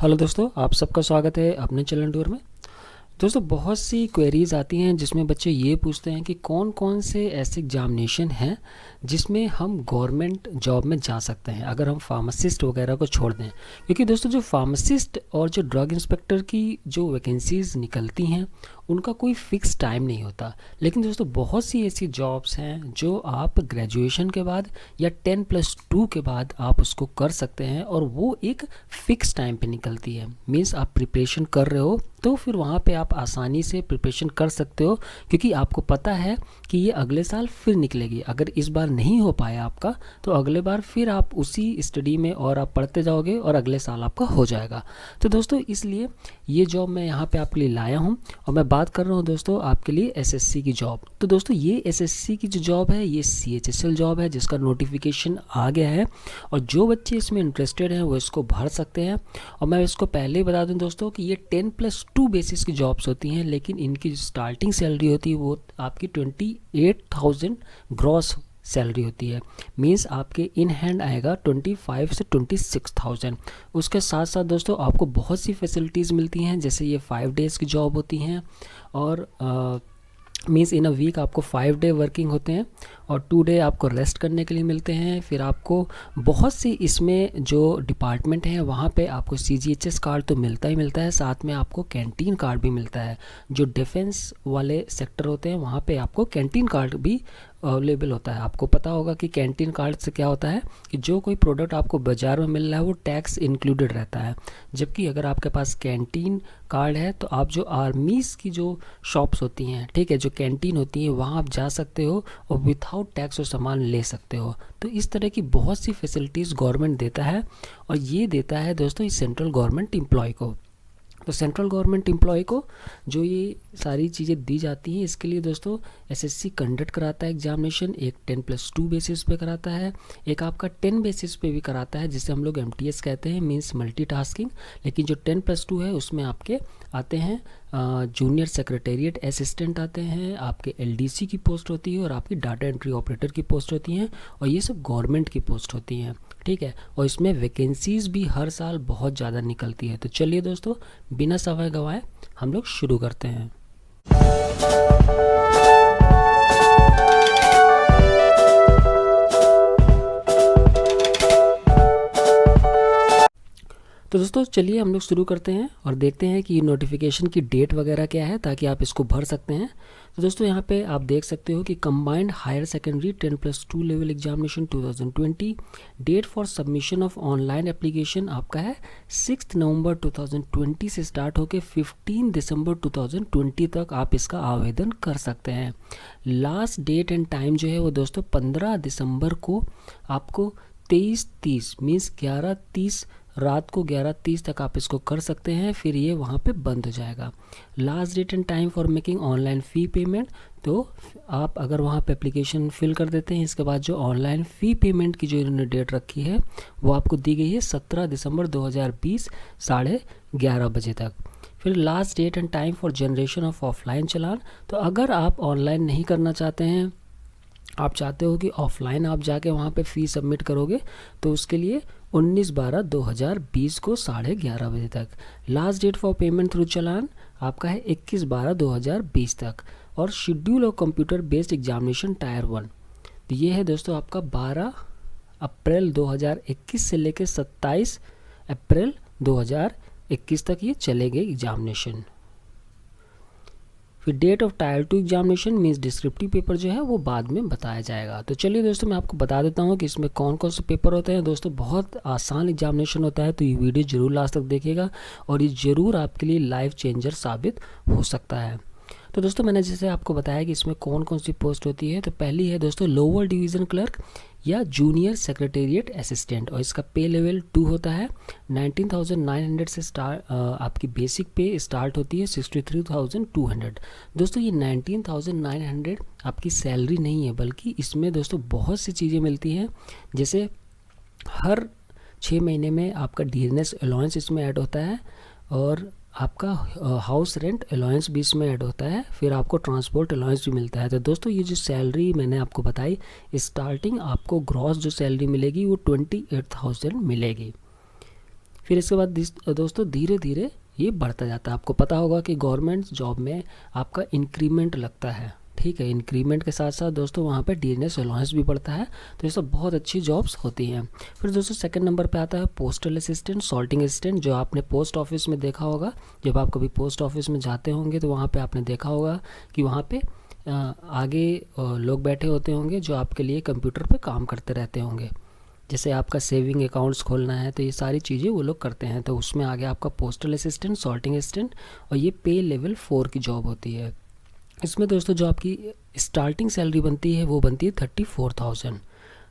Hello दोस्तों, आप सबका स्वागत है अपने चैनल टूर में। दोस्तों, बहुत सी क्वेरीज आती हैं जिसमें बच्चे ये पूछते हैं कि कौन कौन से ऐसे एग्जामिनेशन हैं जिसमें हम गवर्नमेंट जॉब में जा सकते हैं अगर हम फार्मासिस्ट वगैरह को छोड़ दें। क्योंकि दोस्तों, जो फार्मासिस्ट और जो ड्रग इंस्पेक्टर की जो वैकेंसीज निकलती हैं उनका कोई फिक्स टाइम नहीं होता। लेकिन दोस्तों, बहुत सी ऐसी जॉब्स हैं जो आप ग्रेजुएशन के बाद या 10+2 के बाद आप उसको कर सकते हैं और वो एक फ़िक्स टाइम पे निकलती है। मीन्स आप प्रिपरेशन कर रहे हो तो फिर वहाँ पे आप आसानी से प्रिपरेशन कर सकते हो, क्योंकि आपको पता है कि ये अगले साल फिर निकलेगी। अगर इस बार नहीं हो पाया आपका तो अगले बार फिर आप उसी स्टडी में और आप पढ़ते जाओगे और अगले साल आपका हो जाएगा। तो दोस्तों, इसलिए ये जॉब मैं यहाँ पे आपके लिए लाया हूँ और मैं बात कर रहा हूँ दोस्तों आपके लिए एसएससी की जॉब। तो दोस्तों, ये एसएससी की जो जॉब है ये सीएचएसएल जॉब है जिसका नोटिफिकेशन आ गया है और जो बच्चे इसमें इंटरेस्टेड हैं वो इसको भर सकते हैं। और मैं इसको पहले ही बता दूं दोस्तों कि ये 10+2 बेसिस की जॉब्स होती हैं, लेकिन इनकी जो स्टार्टिंग सैलरी होती है वो आपकी 28,000 ग्रॉस सैलरी होती है। मींस आपके इन हैंड आएगा 25 से 26,000। उसके साथ साथ दोस्तों आपको बहुत सी फैसिलिटीज़ मिलती हैं, जैसे ये 5 डेज़ की जॉब होती हैं और मीन्स इन अ वीक आपको 5 डे वर्किंग होते हैं और 2 डे आपको रेस्ट करने के लिए मिलते हैं। फिर आपको बहुत सी इसमें जो डिपार्टमेंट हैं वहाँ पे आपको सीजीएचएस कार्ड तो मिलता ही मिलता है, साथ में आपको कैंटीन कार्ड भी मिलता है। जो डिफेंस वाले सेक्टर होते हैं वहाँ पे आपको कैंटीन कार्ड भी अवेलेबल होता है। आपको पता होगा कि कैंटीन कार्ड से क्या होता है कि जो कोई प्रोडक्ट आपको बाज़ार में मिल रहा है वो टैक्स इंक्लूडेड रहता है, जबकि अगर आपके पास कैंटीन कार्ड है तो आप जो आर्मीज़ की जो शॉप्स होती हैं, ठीक है, जो कैंटीन होती है वहाँ आप जा सकते हो और विथआउट टैक्स वो सामान ले सकते हो। तो इस तरह की बहुत सी फैसिलिटीज़ गवर्नमेंट देता है और ये देता है दोस्तों इस सेंट्रल गवर्नमेंट एम्प्लॉय को। तो सेंट्रल गवर्नमेंट एम्प्लॉय को जो ये सारी चीज़ें दी जाती हैं इसके लिए दोस्तों एसएससी कंडक्ट कराता है एग्जामिनेशन। एक 10+2 बेसिस पे कराता है, एक आपका 10 बेसिस पे भी कराता है जिसे हम लोग एमटीएस कहते हैं, मींस मल्टीटास्किंग। लेकिन जो 10+2 है उसमें आपके आते हैं जूनियर सेक्रेटेरिएट असिस्टेंट आते हैं, आपके एलडीसी की पोस्ट होती है और आपकी डाटा एंट्री ऑपरेटर की पोस्ट होती हैं और ये सब गवर्नमेंट की पोस्ट होती हैं, ठीक है। और इसमें वैकेंसीज़ भी हर साल बहुत ज़्यादा निकलती है। तो चलिए दोस्तों, बिना समय गंवाए हम लोग शुरू करते हैं। तो दोस्तों चलिए हम लोग शुरू करते हैं और देखते हैं कि नोटिफिकेशन की डेट वगैरह क्या है ताकि आप इसको भर सकते हैं। तो दोस्तों यहाँ पे आप देख सकते हो कि combined higher secondary 10+2 level examination 2020, date for submission of online application आपका है 6 नवंबर 2020 से स्टार्ट होकर 15 दिसंबर 2020 तक आप इसका आवेदन कर सकते हैं। लास्ट डेट एंड टाइम जो है वो दोस्तों 15 दिसंबर को आपको 23:30 मीन्स 11:30 रात को 11:30 तक आप इसको कर सकते हैं, फिर ये वहाँ पे बंद हो जाएगा। Last date and time for making online fee payment, तो आप अगर वहाँ पे एप्लीकेशन फिल कर देते हैं इसके बाद जो ऑनलाइन फ़ी पेमेंट की जो इन्होंने डेट रखी है वो आपको दी गई है 17 दिसंबर 2020 11:30 बजे तक। फिर last date and time for generation of offline challan, तो अगर आप ऑनलाइन नहीं करना चाहते हैं, आप चाहते हो कि ऑफलाइन आप जाके वहाँ पे फ़ी सबमिट करोगे, तो उसके लिए 19/12/2020 को 11:30 बजे तक। Last date for payment through challan आपका है 21/12/2020 तक। और schedule of computer based examination tier 1, तो ये है दोस्तों आपका 12 अप्रैल 2021 से लेकर 27 अप्रैल 2021 तक ये चलेंगे एग्जामिनेशन। फिर date of tier 2 examination means descriptive paper जो है वो बाद में बताया जाएगा। तो चलिए दोस्तों, मैं आपको बता देता हूँ कि इसमें कौन कौन से पेपर होते हैं। दोस्तों बहुत आसान एग्जामिनेशन होता है, तो ये वीडियो जरूर लास्ट तक देखिएगा और ये ज़रूर आपके लिए लाइफ चेंजर साबित हो सकता है। तो दोस्तों मैंने जैसे आपको बताया कि इसमें कौन कौन सी पोस्ट होती है, तो पहली है दोस्तों लोअर डिवीज़न क्लर्क या जूनियर सेक्रेटेरिएट असिस्टेंट और इसका पे लेवल 2 होता है। 19,900 से आपकी बेसिक पे स्टार्ट होती है 63,200। दोस्तों ये 19,900 आपकी सैलरी नहीं है, बल्कि इसमें दोस्तों बहुत सी चीज़ें मिलती हैं, जैसे हर 6 महीने में आपका डियरनेस अलाउंस इसमें ऐड होता है और आपका हाउस रेंट अलाउंस भी इसमें ऐड होता है, फिर आपको ट्रांसपोर्ट अलाउंस भी मिलता है। तो दोस्तों ये जो सैलरी मैंने आपको बताई, स्टार्टिंग आपको ग्रॉस जो सैलरी मिलेगी वो 28,000 मिलेगी। फिर इसके बाद दोस्तों धीरे धीरे ये बढ़ता जाता है। आपको पता होगा कि गवर्नमेंट जॉब में आपका इंक्रीमेंट लगता है, ठीक है। इंक्रीमेंट के साथ साथ दोस्तों वहाँ पे डीएनएस अलाउंस भी बढ़ता है, तो ये सब बहुत अच्छी जॉब्स होती हैं। फिर दोस्तों सेकंड नंबर पे आता है पोस्टल असिस्टेंट, सॉर्टिंग असिस्टेंट, जो आपने पोस्ट ऑफिस में देखा होगा। जब आप कभी पोस्ट ऑफिस में जाते होंगे तो वहाँ पे आपने देखा होगा कि वहाँ पे आगे लोग बैठे होते होंगे जो आपके लिए कंप्यूटर पे काम करते रहते होंगे। जैसे आपका सेविंग अकाउंट्स खोलना है तो ये सारी चीज़ें वो लोग करते हैं। तो उसमें आ गया आपका पोस्टल असिस्टेंट, सॉर्टिंग असिस्टेंट, और ये पे लेवल 4 की जॉब होती है। इसमें दोस्तों जो आपकी स्टार्टिंग सैलरी बनती है वो बनती है 34,000।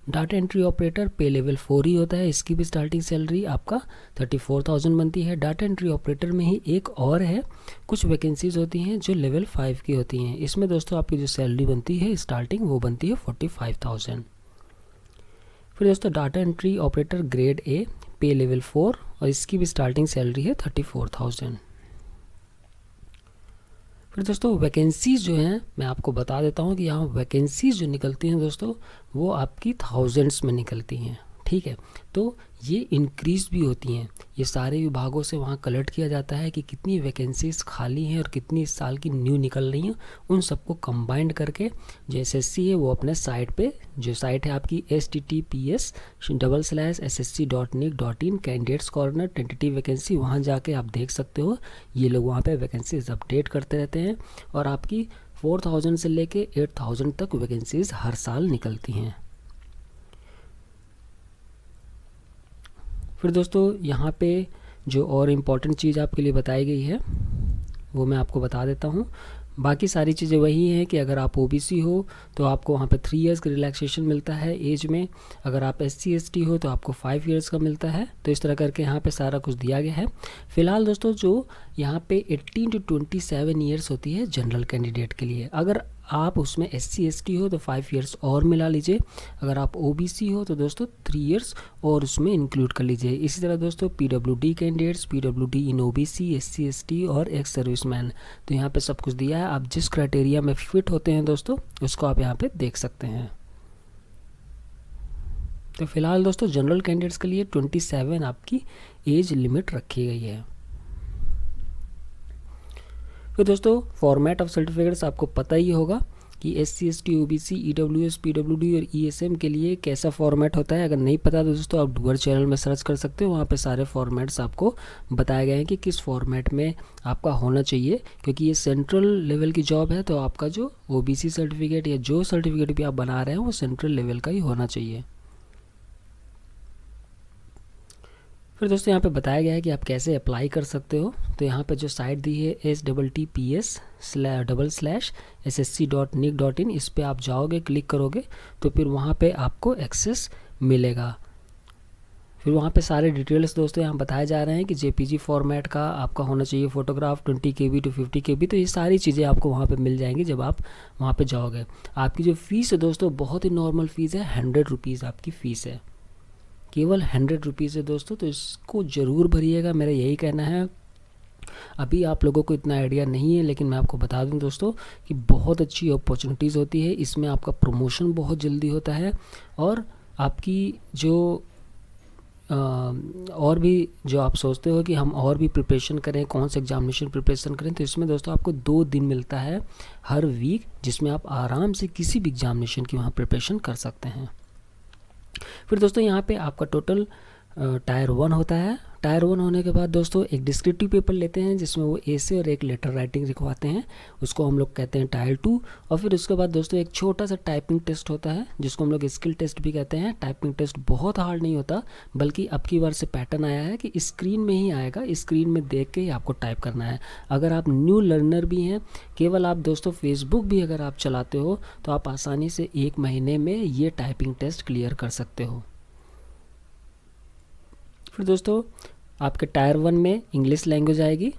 डाटा एंट्री ऑपरेटर पे लेवल 4 ही होता है, इसकी भी स्टार्टिंग सैलरी आपका 34,000 बनती है। डाटा एंट्री ऑपरेटर में ही एक और है, कुछ वैकेंसीज होती हैं जो लेवल 5 की होती हैं। इसमें दोस्तों आपकी जो सैलरी बनती है स्टार्टिंग वो बनती है 45,000। फिर दोस्तों data entry operator grade A, पे लेवल 4, और इसकी भी स्टार्टिंग सैलरी है 34,000। फिर दोस्तों वैकेंसीज़ जो हैं मैं आपको बता देता हूँ कि यहाँ वैकेंसीज़ जो निकलती हैं दोस्तों वो आपकी थाउजेंड्स में निकलती हैं, ठीक है। तो ये इंक्रीज़ भी होती हैं, ये सारे विभागों से वहाँ कलेक्ट किया जाता है कि कितनी वैकेंसीज़ खाली हैं और कितनी इस साल की न्यू निकल रही हैं। उन सबको कंबाइंड करके जो एसएससी है वो अपने साइट पे, जो साइट है आपकी https://ssc.nic.in candidates corner tentative vacancy, वहाँ जाके आप देख सकते हो। ये लोग वहाँ पे वैकेंसीज अपडेट करते रहते हैं और आपकी 4,000 से लेके 8,000 तक वैकेंसीज हर साल निकलती हैं। फिर दोस्तों यहाँ पे जो और इम्पॉर्टेंट चीज़ आपके लिए बताई गई है वो मैं आपको बता देता हूँ। बाकी सारी चीज़ें वही हैं कि अगर आप ओबीसी हो तो आपको वहाँ पे 3 इयर्स का रिलैक्सेशन मिलता है एज में। अगर आप SC ST हो तो आपको 5 इयर्स का मिलता है। तो इस तरह करके यहाँ पे सारा कुछ दिया गया है। फ़िलहाल दोस्तों जो यहाँ पे 18 to 27 ईयर्स होती है जनरल कैंडिडेट के लिए। अगर आप उसमें SC ST हो तो 5 इयर्स और मिला लीजिए। अगर आप OBC हो तो दोस्तों 3 इयर्स और उसमें इंक्लूड कर लीजिए। इसी तरह दोस्तों PWD कैंडिडेट्स, PWD इन OBC, SC ST और एक्स सर्विसमैन, तो यहाँ पे सब कुछ दिया है। आप जिस क्राइटेरिया में फिट होते हैं दोस्तों उसको आप यहाँ पे देख सकते हैं। तो फिलहाल दोस्तों जनरल कैंडिडेट्स के लिए 27 आपकी एज लिमिट रखी गई है। फिर दोस्तों फॉर्मेट ऑफ सर्टिफिकेट्स आपको पता ही होगा कि SC ST OBC EWS PWD और ESM के लिए कैसा फॉर्मेट होता है। अगर नहीं पता तो दोस्तों आप डूअर चैनल में सर्च कर सकते हो, वहाँ पे सारे फॉर्मेट्स आपको बताए गए हैं कि किस फॉर्मेट में आपका होना चाहिए। क्योंकि ये सेंट्रल लेवल की जॉब है तो आपका जो OBC सर्टिफिकेट या जो सर्टिफिकेट भी आप बना रहे हैं वो सेंट्रल लेवल का ही होना चाहिए। फिर दोस्तों यहाँ पे बताया गया है कि आप कैसे अप्लाई कर सकते हो। तो यहाँ पे जो साइट दी है https://ssc.nic.in, इस पे आप जाओगे, क्लिक करोगे तो फिर वहाँ पे आपको एक्सेस मिलेगा। फिर वहाँ पे सारे डिटेल्स दोस्तों यहाँ बताए जा रहे हैं कि JPG फॉर्मेट का आपका होना चाहिए फ़ोटोग्राफ 20 KB to 50 KB। तो ये सारी चीज़ें आपको वहाँ पे मिल जाएंगी जब आप वहाँ पे जाओगे। आपकी जो फ़ीस है दोस्तों बहुत ही नॉर्मल फ़ीस है, 100 रुपीज़ आपकी फ़ीस है, केवल 100 रुपीज़ है दोस्तों। तो इसको ज़रूर भरिएगा, मेरा यही कहना है। अभी आप लोगों को इतना आइडिया नहीं है लेकिन मैं आपको बता दूं दोस्तों कि बहुत अच्छी अपॉर्चुनिटीज़ होती है इसमें। आपका प्रमोशन बहुत जल्दी होता है और आपकी जो और भी जो आप सोचते हो कि हम और भी प्रिपरेशन करें, कौन से एग्जामिनेशन प्रिपरेशन करें, तो इसमें दोस्तों आपको 2 दिन मिलता है हर वीक जिसमें आप आराम से किसी भी एग्जामिनेशन की वहाँ प्रिपरेशन कर सकते हैं। फिर दोस्तों यहाँ पे आपका टोटल टायर 1 होता है। टायर 1 होने के बाद दोस्तों एक डिस्क्रिप्टिव पेपर लेते हैं जिसमें वो ऐसे और एक लेटर राइटिंग लिखवाते हैं, उसको हम लोग कहते हैं टायर 2। और फिर उसके बाद दोस्तों एक छोटा सा टाइपिंग टेस्ट होता है जिसको हम लोग स्किल टेस्ट भी कहते हैं। टाइपिंग टेस्ट बहुत हार्ड नहीं होता, बल्कि अब की बार से पैटर्न आया है कि स्क्रीन में ही आएगा, स्क्रीन में देख के ही आपको टाइप करना है। अगर आप न्यू लर्नर भी हैं, केवल आप दोस्तों फेसबुक भी अगर आप चलाते हो तो आप आसानी से 1 महीने में ये टाइपिंग टेस्ट क्लियर कर सकते हो। फिर दोस्तों आपके टायर 1 में इंग्लिश लैंग्वेज आएगी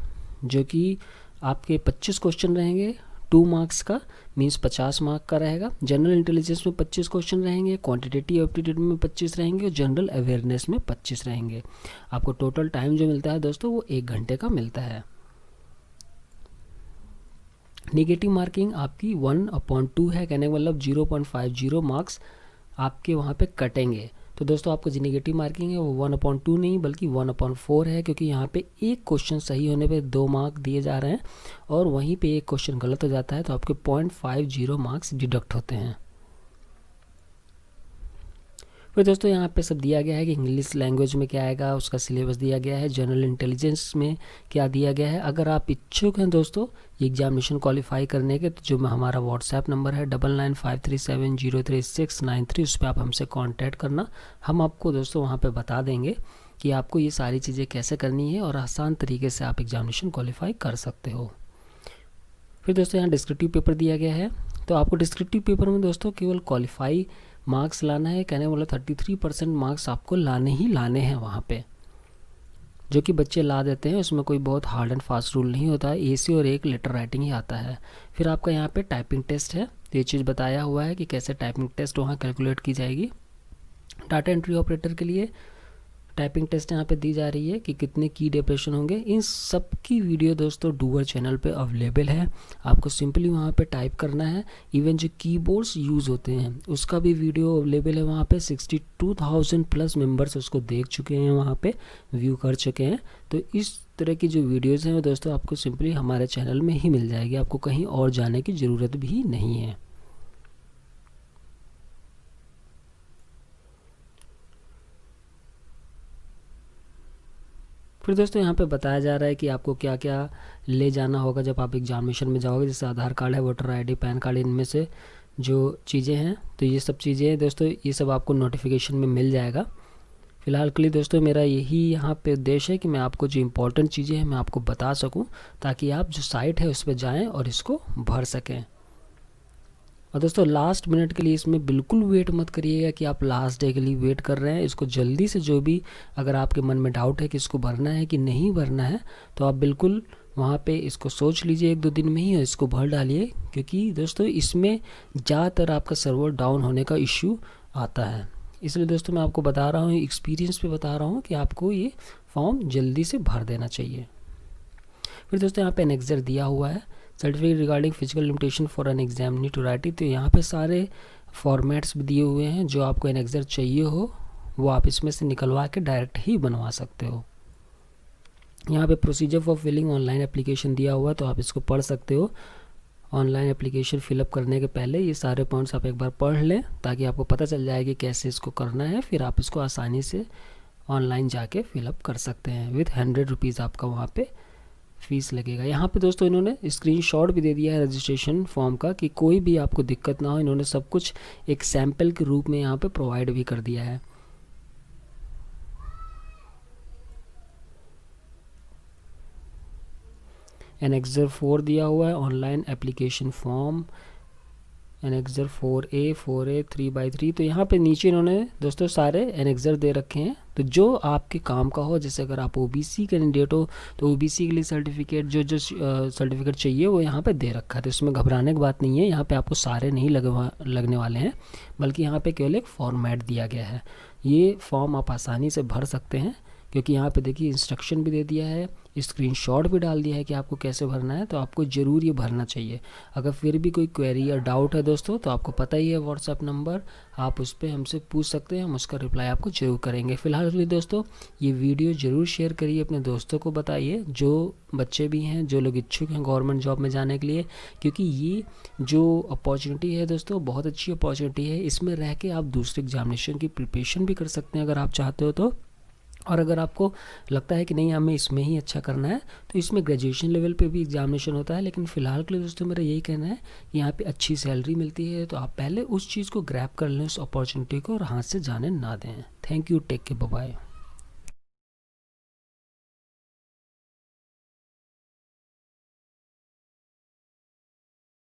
जो कि आपके 25 क्वेश्चन रहेंगे, 2 मार्क्स का, मीन्स 50 मार्क का रहेगा। जनरल इंटेलिजेंस में 25 क्वेश्चन रहेंगे, क्वांटिटेटिव एप्टीट्यूड में 25 रहेंगे और जनरल अवेयरनेस में 25 रहेंगे। आपको टोटल टाइम जो मिलता है दोस्तों वो 1 घंटे का मिलता है। नेगेटिव मार्किंग आपकी 1/2 है, कहने का मतलब 0.50 मार्क्स आपके वहाँ पे कटेंगे। तो दोस्तों आपको जो नेगेटिव मार्किंग है वो 1/2 नहीं बल्कि 1/4 है, क्योंकि यहाँ पे एक क्वेश्चन सही होने पे 2 मार्क दिए जा रहे हैं और वहीं पे एक क्वेश्चन गलत हो जाता है तो आपके 0.50 मार्क्स डिडक्ट होते हैं। फिर दोस्तों यहाँ पे सब दिया गया है कि इंग्लिश लैंग्वेज में क्या आएगा, उसका सिलेबस दिया गया है, जनरल इंटेलिजेंस में क्या दिया गया है। अगर आप इच्छुक हैं दोस्तों ये एग्जामिनेशन क्वालिफाई करने के, तो जो हमारा व्हाट्सएप नंबर है 9953703693, उस पर आप हमसे कांटेक्ट करना। हम आपको दोस्तों वहाँ पे बता देंगे कि आपको ये सारी चीज़ें कैसे करनी है और आसान तरीके से आप एग्जामिनेशन क्वालिफाई कर सकते हो। फिर दोस्तों यहाँ डिस्क्रिप्टिव पेपर दिया गया है, तो आपको डिस्क्रिप्टिव पेपर में दोस्तों केवल क्वालिफाई मार्क्स लाना है। कहने वाला 33% मार्क्स आपको लाने ही लाने हैं वहाँ पे, जो कि बच्चे ला देते हैं। उसमें कोई बहुत हार्ड एंड फास्ट रूल नहीं होता है, एसी और एक लेटर राइटिंग ही आता है। फिर आपका यहाँ पे टाइपिंग टेस्ट है, तो ये चीज़ बताया हुआ है कि कैसे टाइपिंग टेस्ट वहाँ कैलकुलेट की जाएगी। डाटा एंट्री ऑपरेटर के लिए टाइपिंग टेस्ट यहाँ पे दी जा रही है कि कितने की डेप्रेशन होंगे। इन सब की वीडियो दोस्तों डूअर चैनल पे अवेलेबल है, आपको सिंपली वहाँ पे टाइप करना है। इवन जो कीबोर्ड्स यूज़ होते हैं उसका भी वीडियो अवेलेबल है वहाँ पे। 62,000 प्लस मेंबर्स उसको देख चुके हैं, वहाँ पे व्यू कर चुके हैं। तो इस तरह की जो वीडियोज़ हैं वो दोस्तों आपको सिंपली हमारे चैनल में ही मिल जाएगी, आपको कहीं और जाने की ज़रूरत भी नहीं है। फिर दोस्तों यहाँ पे बताया जा रहा है कि आपको क्या क्या ले जाना होगा जब आप एग्जामिनेशन में जाओगे, जैसे आधार कार्ड है, वोटर आईडी, पैन कार्ड, इनमें से जो चीज़ें हैं। तो ये सब चीज़ें दोस्तों ये सब आपको नोटिफिकेशन में मिल जाएगा। फ़िलहाल के लिए दोस्तों मेरा यही यहाँ पे उद्देश्य है कि मैं आपको जो इम्पोर्टेंट चीज़ें हैं मैं आपको बता सकूँ, ताकि आप जो साइट है उस पर जाएँ और इसको भर सकें। और दोस्तों लास्ट मिनट के लिए इसमें बिल्कुल वेट मत करिएगा कि आप लास्ट डे के लिए वेट कर रहे हैं। इसको जल्दी से, जो भी अगर आपके मन में डाउट है कि इसको भरना है कि नहीं भरना है, तो आप बिल्कुल वहाँ पे इसको सोच लीजिए 1-2 दिन में ही और इसको भर डालिए, क्योंकि दोस्तों इसमें ज़्यादातर आपका सर्वर डाउन होने का इश्यू आता है। इसलिए दोस्तों मैं आपको बता रहा हूँ, एक्सपीरियंस पे बता रहा हूँ कि आपको ये फॉर्म जल्दी से भर देना चाहिए। फिर दोस्तों यहाँ पे एनेक्सर दिया हुआ है, certificate regarding physical limitation for an examinee to write it. तो यहाँ पे सारे फॉर्मेट्स भी दिए हुए हैं, जो आपको एनेक्सर चाहिए हो वो आप इसमें से निकलवा के डायरेक्ट ही बनवा सकते हो। यहाँ पे procedure for filling online application दिया हुआ है, तो आप इसको पढ़ सकते हो। ऑनलाइन एप्लीकेशन फिलअप करने के पहले ये सारे पॉइंट्स आप एक बार पढ़ लें, ताकि आपको पता चल जाए कि कैसे इसको करना है। फिर आप इसको आसानी से ऑनलाइन जाके फिलअप कर सकते हैं। विथ 100 रुपीज़ आपका वहाँ पे फीस लगेगा। यहाँ पे दोस्तों इन्होंने स्क्रीनशॉट भी दे दिया है रजिस्ट्रेशन फॉर्म का, कि कोई भी आपको दिक्कत ना हो। इन्होंने सब कुछ एक सैम्पल के रूप में यहाँ पे प्रोवाइड भी कर दिया है। एनेक्सर 4 दिया हुआ है, online application form, annexure 4A 3x3। तो यहाँ पे नीचे इन्होंने दोस्तों सारे एनेक्सर दे रखे हैं, तो जो आपके काम का हो। जैसे अगर आप OBC कैंडिडेट हो तो OBC के लिए सर्टिफिकेट, जो सर्टिफिकेट चाहिए वो यहाँ पे दे रखा है। तो इसमें घबराने की बात नहीं है, यहाँ पे आपको सारे नहीं लगने वाले हैं, बल्कि यहाँ पे केवल एक फॉर्मेट दिया गया है। ये फॉर्म आप आसानी से भर सकते हैं, क्योंकि यहाँ पे देखिए इंस्ट्रक्शन भी दे दिया है, स्क्रीनशॉट भी डाल दिया है कि आपको कैसे भरना है। तो आपको ज़रूर ये भरना चाहिए। अगर फिर भी कोई क्वेरी या डाउट है दोस्तों, तो आपको पता ही है व्हाट्सएप नंबर, आप उस पर हमसे पूछ सकते हैं, हम उसका रिप्लाई आपको ज़रूर करेंगे। फिलहाल के लिए दोस्तों ये वीडियो ज़रूर शेयर करिए, अपने दोस्तों को बताइए, जो बच्चे भी हैं, जो लोग इच्छुक हैं गवर्नमेंट जॉब में जाने के लिए, क्योंकि ये जो अपॉर्चुनिटी है दोस्तों बहुत अच्छी अपॉर्चुनिटी है। इसमें रह के आप दूसरे एग्जामिनेशन की प्रिपरेशन भी कर सकते हैं अगर आप चाहते हो तो। और अगर आपको लगता है कि नहीं हमें इसमें ही अच्छा करना है, तो इसमें ग्रेजुएशन लेवल पे भी एग्जामिनेशन होता है। लेकिन फ़िलहाल के लिए दोस्तों मेरा यही कहना है कि यहाँ पे अच्छी सैलरी मिलती है, तो आप पहले उस चीज़ को ग्रैब कर लें, उस अपॉर्चुनिटी को, और हाथ से जाने ना दें। Thank you, take care, bye bye.